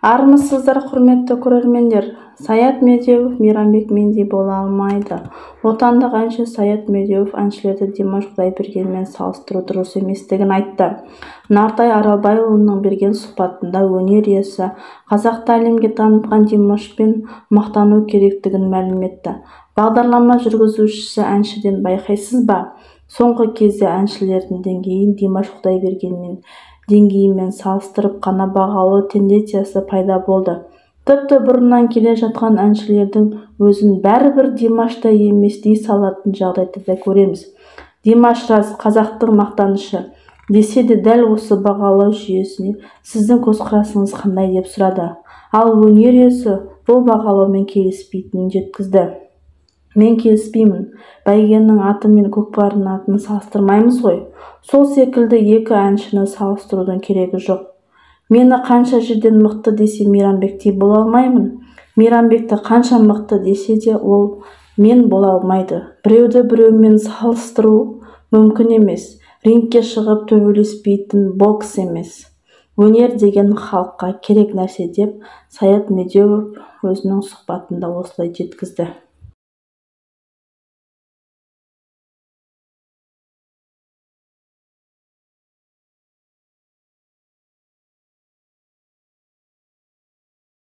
Армысыздар, құрметті көрермендер. Саят Медеуов Мейрамбек мендей бола алмайды. Отандық әнші Саят Медеуов әншілерді Димаш Құдайбергенмен салыстыру дұрыс еместігін айтты. Нартай Аралбайұлының берген сұхбатында өнер иесі қазақты әлемге танытқан Димашпен мақтану керектігін мәлім етті. Бағдарлама жүргізушісі әншіден байқайсыз ба? Соңғы кезде әншілердің деңгейін Димаш Құдайбергенмен деңгейімен салыстырып қана бағалау тенденциясы пайда болды. Тіпті бұрыннан келе жатқан әншілердің өзін бәрібір Димашта емес дей салатын жағдайды да көреміз. Димаш рас қазақтың мақтанышы десе де дәл осы бағалау жүйесіне сіздің көзқарасыңыз қандай деп сұрады. Ал өнер иесі бұл бағалаумен келіспейтінін жеткізді. Мен келіспеймін. Бәйгенің аты мен көкпардың атын салыстырмаймыз ғой. Сол секілді екі әншіні салыстырудың керегі жоқ. Мені қанша жерден мықты десе Мейрамбектей бола алмаймын. Мейрамбекті қанша мықты десе де ол мен бола алмайды. Біреуді біреумен салыстыру мүмкін емес. Рингке шығып төбелеспейтін бокс емес. Өнер деген халыққа керек нәрсе деп Саят Медеуов өзінің сұхбатында осылай жеткізді.